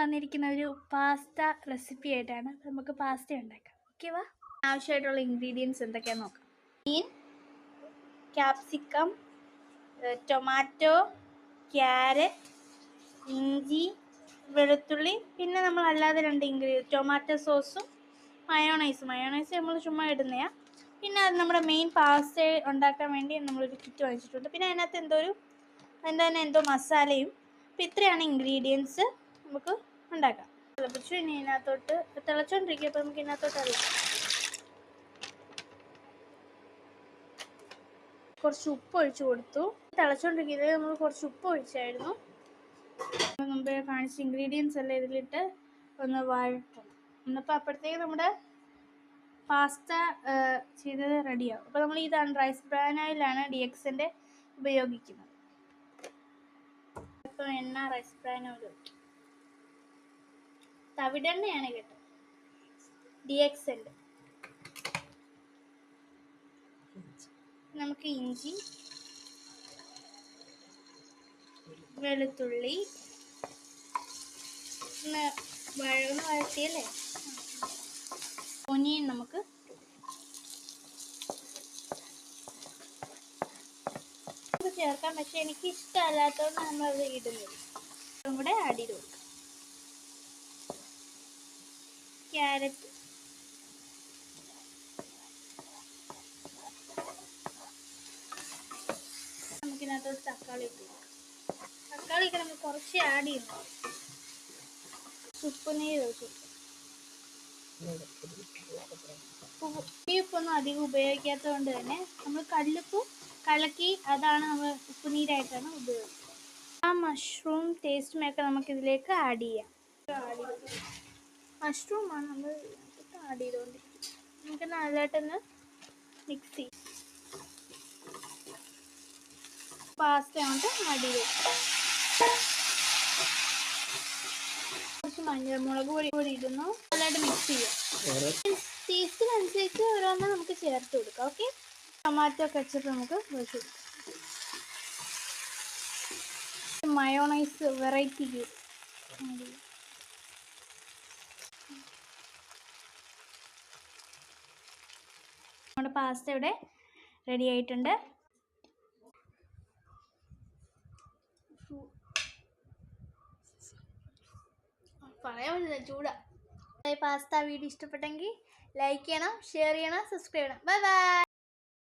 വന്നിരിക്കുന്ന ഒരു pasta recipe ആയിട്ടാണ്. നമുക്ക് പാസ്ത ഉണ്ടാക്കാം. ഓക്കെ വാ. ആവശ്യമായിട്ടുള്ള ഇൻഗ്രീഡിയൻസ് എന്തൊക്കെയാണെന്ന് നോക്കാം. മീൻ, ക്യാപ്സിക്കം, ടൊമാറ്റോ, ക്യാരറ്റ്, ഇഞ്ചി, വെളുത്തുള്ളി, പിന്നെ നമ്മൾ അല്ലാതെ 2 ടൊമാറ്റോ സോസും മയോണൈസ് നമ്മൾ ചുമ്മാ ഇടുന്നതാണ്. പിന്നെ അത് നമ്മുടെ മെയിൻ പാസ്ത ഉണ്ടാക്കാൻ വേണ്ടി നമ്മളൊരു കിറ്റ് വാങ്ങിച്ചിട്ടുണ്ട്. പിന്നെ അതിനകത്ത് എന്തോ മസാലയും. അപ്പോൾ ഇത്രയാണ് ഇൻഗ്രീഡിയൻസ്. നമുക്ക് ഉണ്ടാക്കാം. തിളപ്പിച്ചു. ഇനി ഇതിനകത്തോട്ട് തിളച്ചുകൊണ്ടിരിക്കുക. അപ്പോൾ നമുക്ക് ഇതിനകത്തോട്ട് അറിയാം. കുറച്ച് ഉപ്പ് ഒഴിച്ചു കൊടുത്തു. തിളച്ചുകൊണ്ടിരിക്കുന്നത് നമ്മൾ കുറച്ച് ഉപ്പ് ഒഴിച്ചായിരുന്നു. മുമ്പേ കാണിച്ച ഇൻഗ്രീഡിയൻസ് എല്ലാം ഇതിലിട്ട് ഒന്ന് വഴറ്റണം. എന്നപ്പോൾ അപ്പോഴത്തേക്ക് നമ്മുടെ പാസ്ത ചെയ്തത് റെഡിയാവും. അപ്പോൾ നമ്മൾ ഇതാണ് റൈസ് ബ്രാൻ ഓയിലാണ് DXൻ്റെ ഉപയോഗിക്കുന്നത്. ഇപ്പോൾ എണ്ണ റൈസ് ബ്രാൻ ഓയിൽ ഒഴിക്കും. തവിടെണ്ണയാണ് കേട്ടോ, DXൻ്റെ. നമുക്ക് ഇഞ്ചി, വെളുത്തുള്ളി ഒന്ന് വഴറ്റിയല്ലേ, ഒനിയൻ നമുക്ക് ചേർക്കാം. പക്ഷെ എനിക്ക് ഇഷ്ടമല്ലാത്തതുകൊണ്ട് നമ്മളത് ഇടുന്നില്ല. അതും കൂടെ ആഡ് ചെയ്ത് കൊടുക്കാം. ക്യാരറ്റ്, നമുക്കിനകത്തോട്ട് തക്കാളി ഇട്ട് കൊടുക്കാം. തക്കാളിയൊക്കെ നമ്മൾ കുറച്ച് ആഡ് ചെയ്യുന്നു. ഉപ്പ് നീര് ഒഴിച്ച് കൊടുക്കാം. ഉപ്പൊന്നും അധികം ഉപയോഗിക്കാത്തത് കൊണ്ട് തന്നെ നമ്മൾ കല്ലുപ്പ് കലക്കി അതാണ് നമ്മൾ ഉപ്പുനീരായിട്ടാണ് ഉപയോഗിക്കുന്നത്. ആ മഷ്റൂം ടേസ്റ്റ് മേക്കർ നമുക്കിതിലേക്ക് ആഡ് ചെയ്യാം. മഷ്റൂമാണ് നമ്മൾ ആഡ് ചെയ്തുകൊണ്ടിരിക്കുന്നത്. നമുക്ക് നല്ലതായിട്ടൊന്ന് മിക്സ് ചെയ്യും. പാസ്ത കൊണ്ട് മടി വെക്കാം. കുറച്ച് മുളക് പൊടി ഇടുന്നു. നല്ലതായിട്ട് മിക്സ് ചെയ്യാം. ടേസ്റ്റിനനുസരിച്ച് ഓരോന്ന് നമുക്ക് ചേർത്ത് കൊടുക്കാം. ഓക്കെ. ടൊമാറ്റോ കെച്ചപ്പ് നമുക്ക് ഒഴിച്ച് കൊടുക്കാം. മയോണൈസ് വെറൈറ്റി നമ്മുടെ പാസ്ത ഇവിടെ റെഡി ആയിട്ടുണ്ട്. പറയാൻ പറ്റില്ല, ചൂടാ. പാസ്ത വീഡിയോ ഇഷ്ടപ്പെട്ടെങ്കിൽ ലൈക്ക് ചെയ്യണം, ഷെയർ ചെയ്യണം, സബ്സ്ക്രൈബ് ചെയ്യണം. Bye bye.